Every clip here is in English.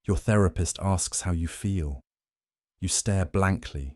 Your therapist asks how you feel. You stare blankly,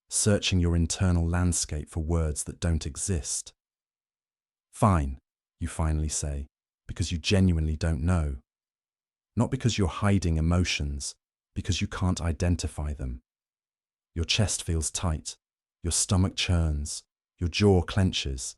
searching your internal landscape for words that don't exist. Fine, you finally say, because you genuinely don't know. Not because you're hiding emotions, because you can't identify them. Your chest feels tight, your stomach churns, your jaw clenches.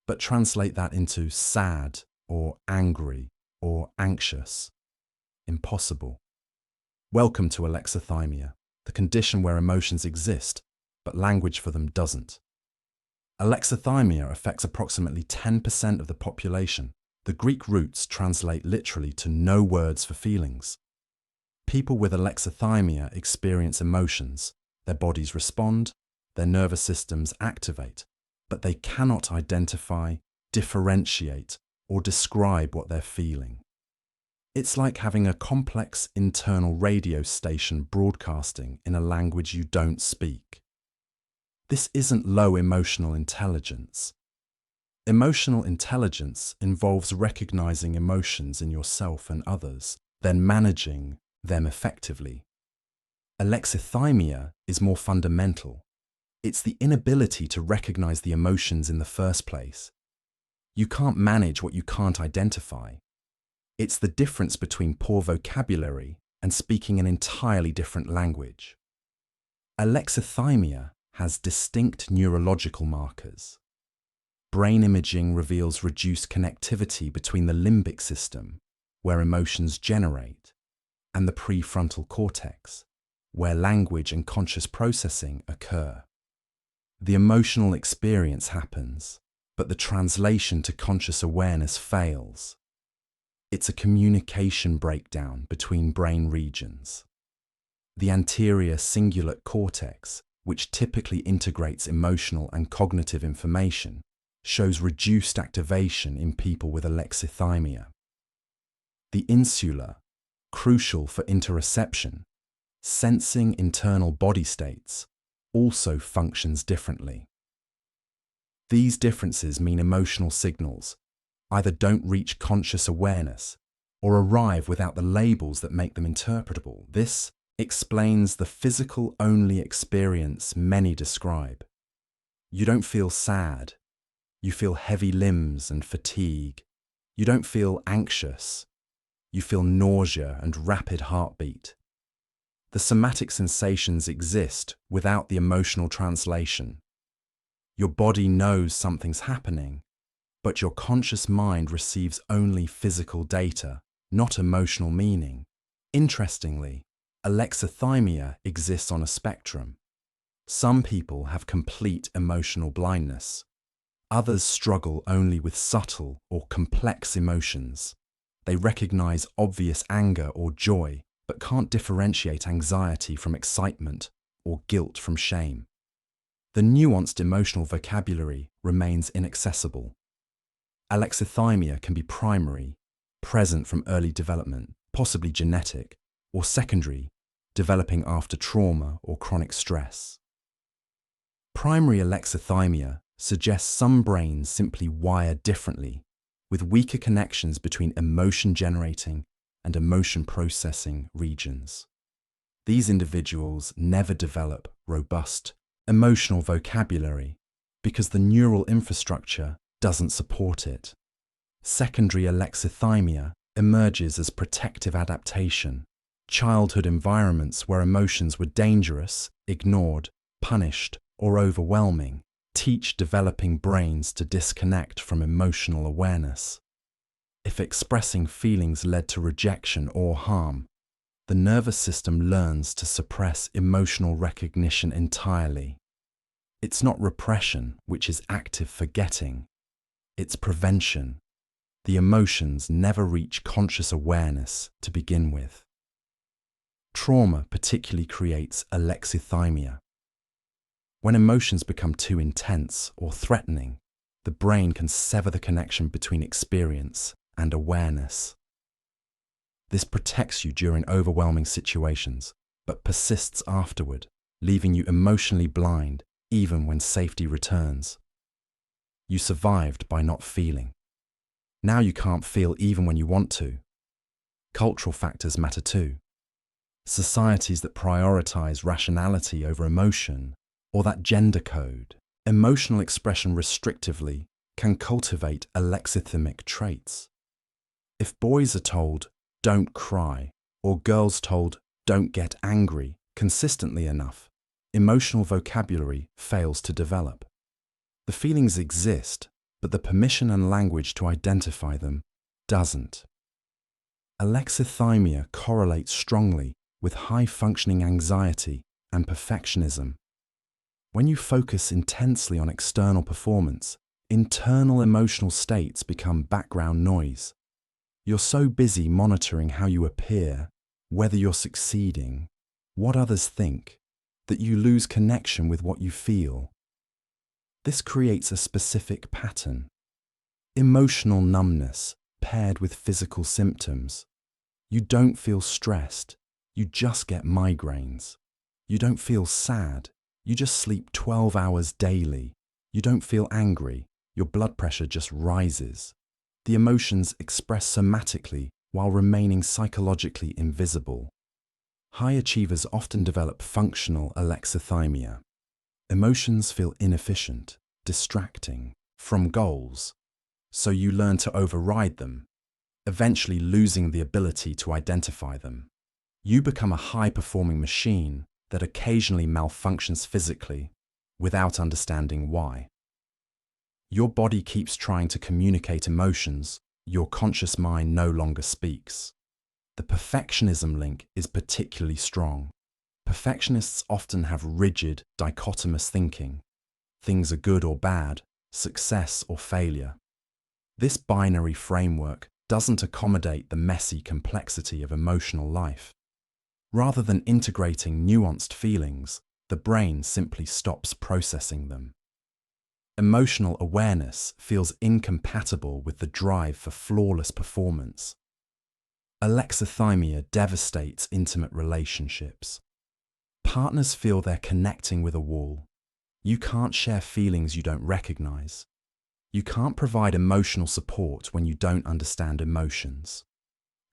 But translate that into sad or angry or anxious. Impossible. Welcome to Alexithymia, the condition where emotions exist, but language for them doesn't. Alexithymia affects approximately 10% of the population. The Greek roots translate literally to no words for feelings. People with alexithymia experience emotions, their bodies respond, their nervous systems activate, but they cannot identify, differentiate, or describe what they're feeling. It's like having a complex internal radio station broadcasting in a language you don't speak. This isn't low emotional intelligence. Emotional intelligence involves recognizing emotions in yourself and others, then managing them effectively. Alexithymia is more fundamental. It's the inability to recognize the emotions in the first place. You can't manage what you can't identify. It's the difference between poor vocabulary and speaking an entirely different language. Alexithymia has distinct neurological markers. Brain imaging reveals reduced connectivity between the limbic system, where emotions generate, and the prefrontal cortex, where language and conscious processing occur. The emotional experience happens, but the translation to conscious awareness fails. It's a communication breakdown between brain regions. The anterior cingulate cortex, which typically integrates emotional and cognitive information, shows reduced activation in people with alexithymia. The insula, crucial for interoception, sensing internal body states, also functions differently. These differences mean emotional signals either don't reach conscious awareness or arrive without the labels that make them interpretable. This explains the physical-only experience many describe. You don't feel sad. You feel heavy limbs and fatigue. You don't feel anxious. You feel nausea and rapid heartbeat. The somatic sensations exist without the emotional translation. Your body knows something's happening, but your conscious mind receives only physical data, not emotional meaning. Interestingly, alexithymia exists on a spectrum. Some people have complete emotional blindness. Others struggle only with subtle or complex emotions. They recognize obvious anger or joy, but can't differentiate anxiety from excitement or guilt from shame. The nuanced emotional vocabulary remains inaccessible. Alexithymia can be primary, present from early development, possibly genetic, or secondary, developing after trauma or chronic stress. Primary alexithymia suggests some brains simply wire differently, with weaker connections between emotion-generating and emotion-processing regions. These individuals never develop robust emotional vocabulary because the neural infrastructure doesn't support it. Secondary alexithymia emerges as protective adaptation, childhood environments where emotions were dangerous, ignored, punished, or overwhelming teach developing brains to disconnect from emotional awareness. If expressing feelings led to rejection or harm, the nervous system learns to suppress emotional recognition entirely. It's not repression, which is active forgetting. It's prevention. The emotions never reach conscious awareness to begin with. Trauma particularly creates alexithymia. When emotions become too intense or threatening, the brain can sever the connection between experience and awareness. This protects you during overwhelming situations, but persists afterward, leaving you emotionally blind even when safety returns. You survived by not feeling. Now you can't feel even when you want to. Cultural factors matter too. societies that prioritize rationality over emotion, or that gender code emotional expression restrictively can cultivate alexithymic traits. If boys are told, "Don't cry," or girls told, "Don't get angry," consistently enough, emotional vocabulary fails to develop. The feelings exist, but the permission and language to identify them doesn't. Alexithymia correlates strongly with high-functioning anxiety and perfectionism. When you focus intensely on external performance, internal emotional states become background noise. You're so busy monitoring how you appear, whether you're succeeding, what others think, that you lose connection with what you feel. This creates a specific pattern. Emotional numbness paired with physical symptoms. You don't feel stressed, you just get migraines. You don't feel sad, you just sleep 12 hours daily. You don't feel angry, your blood pressure just rises. The emotions express somatically while remaining psychologically invisible. High achievers often develop functional alexithymia. Emotions feel inefficient, distracting from goals, so you learn to override them, eventually losing the ability to identify them. You become a high-performing machine that occasionally malfunctions physically without understanding why. Your body keeps trying to communicate emotions your conscious mind no longer speaks. The perfectionism link is particularly strong. Perfectionists often have rigid, dichotomous thinking. Things are good or bad, success or failure. This binary framework doesn't accommodate the messy complexity of emotional life. Rather than integrating nuanced feelings, the brain simply stops processing them. Emotional awareness feels incompatible with the drive for flawless performance. Alexithymia devastates intimate relationships. Partners feel they're connecting with a wall. You can't share feelings you don't recognize. You can't provide emotional support when you don't understand emotions.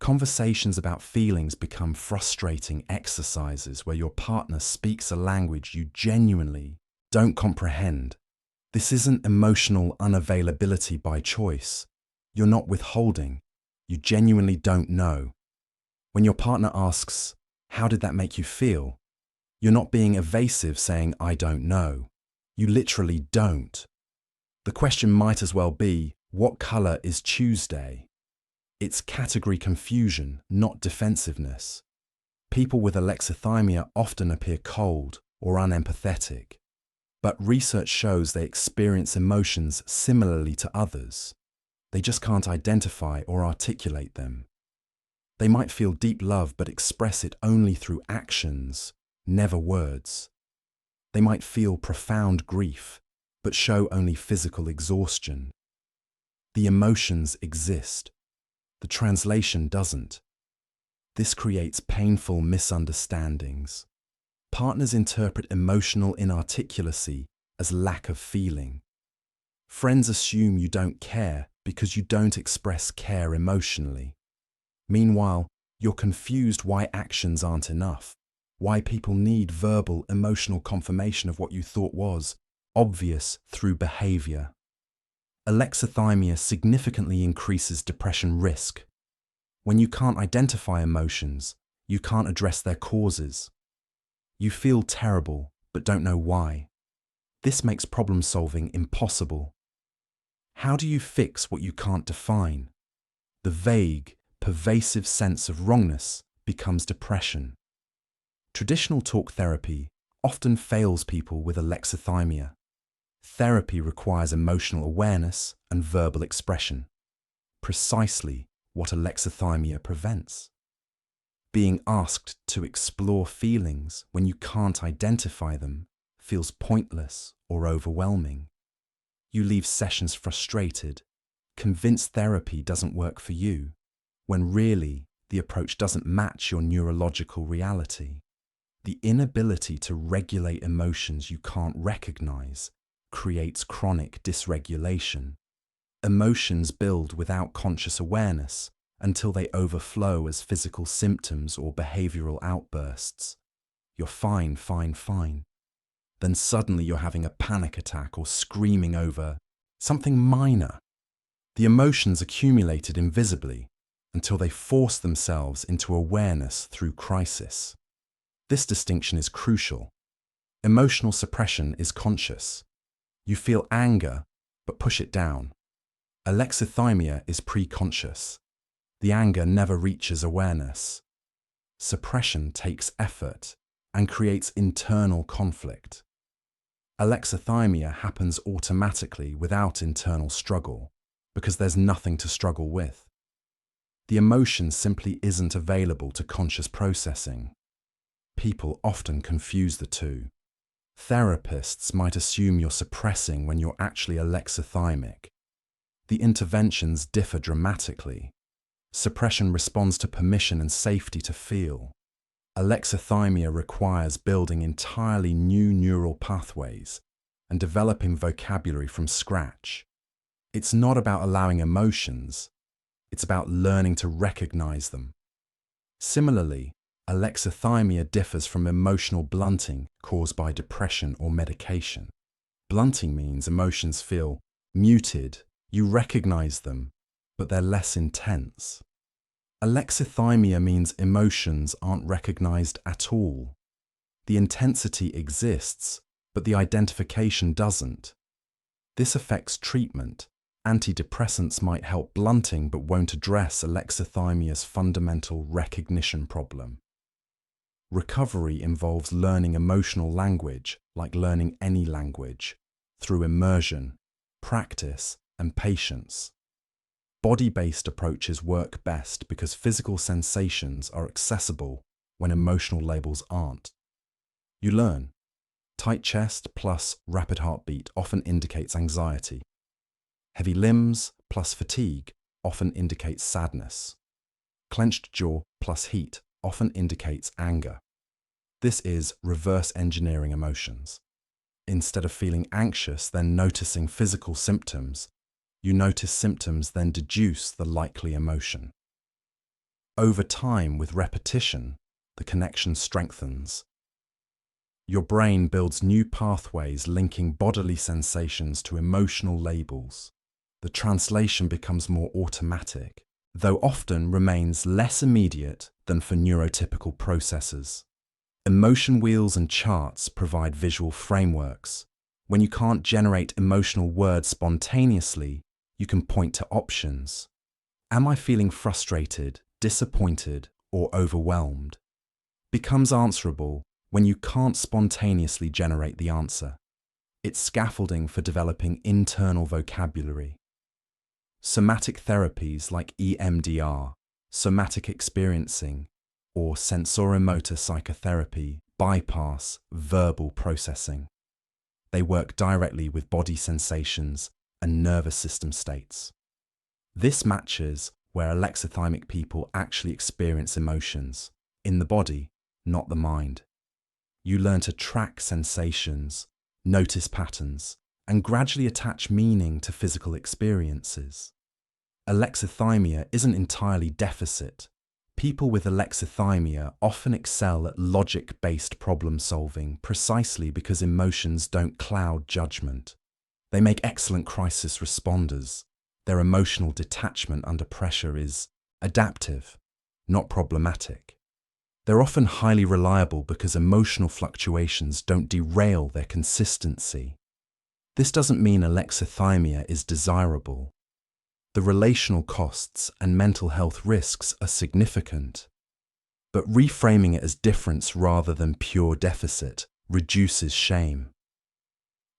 Conversations about feelings become frustrating exercises where your partner speaks a language you genuinely don't comprehend. This isn't emotional unavailability by choice. You're not withholding. You genuinely don't know. When your partner asks, "How did that make you feel?" you're not being evasive saying, "I don't know." You literally don't. The question might as well be, "What color is Tuesday?" It's category confusion, not defensiveness. People with alexithymia often appear cold or unempathetic, but research shows they experience emotions similarly to others. They just can't identify or articulate them. They might feel deep love but express it only through actions, never words. They might feel profound grief but show only physical exhaustion. The emotions exist. The translation doesn't. This creates painful misunderstandings. Partners interpret emotional inarticulacy as lack of feeling. Friends assume you don't care because you don't express care emotionally. Meanwhile, you're confused why actions aren't enough, why people need verbal, emotional confirmation of what you thought was obvious through behavior. Alexithymia significantly increases depression risk. When you can't identify emotions, you can't address their causes. You feel terrible, but don't know why. This makes problem solving impossible. How do you fix what you can't define? The vague, pervasive sense of wrongness becomes depression. Traditional talk therapy often fails people with alexithymia. Therapy requires emotional awareness and verbal expression, precisely what alexithymia prevents. Being asked to explore feelings when you can't identify them feels pointless or overwhelming. You leave sessions frustrated, convinced therapy doesn't work for you, when really the approach doesn't match your neurological reality. The inability to regulate emotions you can't recognize creates chronic dysregulation. Emotions build without conscious awareness until they overflow as physical symptoms or behavioral outbursts. You're fine, fine, fine. Then suddenly you're having a panic attack or screaming over something minor. The emotions accumulated invisibly until they force themselves into awareness through crisis. This distinction is crucial. Emotional suppression is conscious. You feel anger, but push it down. Alexithymia is preconscious. The anger never reaches awareness. Suppression takes effort and creates internal conflict. Alexithymia happens automatically without internal struggle, because there's nothing to struggle with. The emotion simply isn't available to conscious processing. People often confuse the two. Therapists might assume you're suppressing when you're actually alexithymic. The interventions differ dramatically. Suppression responds to permission and safety to feel. Alexithymia requires building entirely new neural pathways and developing vocabulary from scratch. It's not about allowing emotions, it's about learning to recognize them. Similarly, alexithymia differs from emotional blunting caused by depression or medication. Blunting means emotions feel muted, you recognize them, but they're less intense. Alexithymia means emotions aren't recognized at all. The intensity exists, but the identification doesn't. This affects treatment. Antidepressants might help blunting but won't address alexithymia's fundamental recognition problem. Recovery involves learning emotional language, like learning any language, through immersion, practice, and patience. Body-based approaches work best because physical sensations are accessible when emotional labels aren't. You learn. Tight chest plus rapid heartbeat often indicates anxiety. Heavy limbs plus fatigue often indicates sadness. Clenched jaw plus heat often indicates anger. This is reverse engineering emotions. Instead of feeling anxious, then noticing physical symptoms, you notice symptoms, then deduce the likely emotion. Over time, with repetition, the connection strengthens. Your brain builds new pathways linking bodily sensations to emotional labels. The translation becomes more automatic, though often remains less immediate than for neurotypical processors. Emotion wheels and charts provide visual frameworks. When you can't generate emotional words spontaneously, you can point to options. Am I feeling frustrated, disappointed, or overwhelmed? Becomes answerable when you can't spontaneously generate the answer. It's scaffolding for developing internal vocabulary. Somatic therapies like EMDR, somatic experiencing, or sensorimotor psychotherapy bypass verbal processing. They work directly with body sensations and nervous system states. This matches where alexithymic people actually experience emotions, in the body, not the mind. You learn to track sensations, notice patterns, and gradually attach meaning to physical experiences. Alexithymia isn't entirely deficit. People with alexithymia often excel at logic-based problem-solving precisely because emotions don't cloud judgment. They make excellent crisis responders. Their emotional detachment under pressure is adaptive, not problematic. They're often highly reliable because emotional fluctuations don't derail their consistency. This doesn't mean alexithymia is desirable. The relational costs and mental health risks are significant. But reframing it as difference rather than pure deficit reduces shame.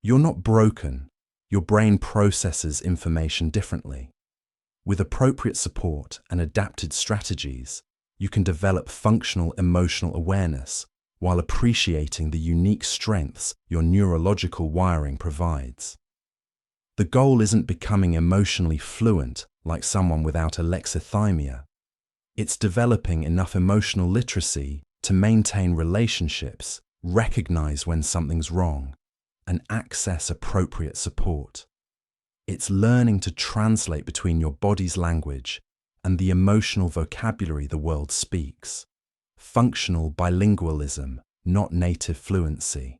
You're not broken. Your brain processes information differently. With appropriate support and adapted strategies, you can develop functional emotional awareness while appreciating the unique strengths your neurological wiring provides. The goal isn't becoming emotionally fluent like someone without alexithymia. It's developing enough emotional literacy to maintain relationships, recognize when something's wrong, and access appropriate support. It's learning to translate between your body's language and the emotional vocabulary the world speaks. Functional bilingualism, not native fluency.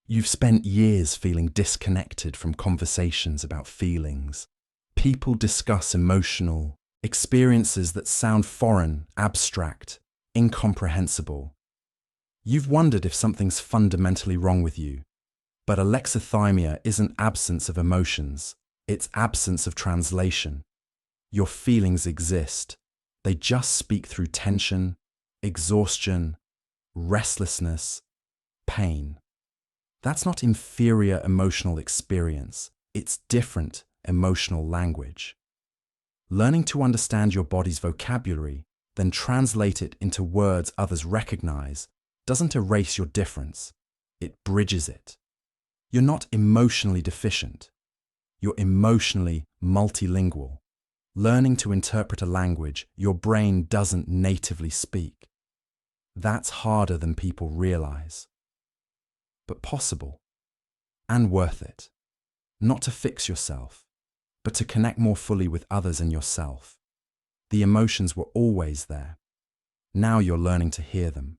You've spent years feeling disconnected from conversations about feelings. People discuss emotional experiences that sound foreign, abstract, incomprehensible. You've wondered if something's fundamentally wrong with you. But alexithymia isn't absence of emotions, it's absence of translation. Your feelings exist. They just speak through tension, exhaustion, restlessness, pain. That's not inferior emotional experience, it's different emotional language. Learning to understand your body's vocabulary, then translate it into words others recognize, doesn't erase your difference, it bridges it. You're not emotionally deficient. You're emotionally multilingual. Learning to interpret a language your brain doesn't natively speak. That's harder than people realize. But possible. And worth it. Not to fix yourself, but to connect more fully with others and yourself. The emotions were always there. Now you're learning to hear them.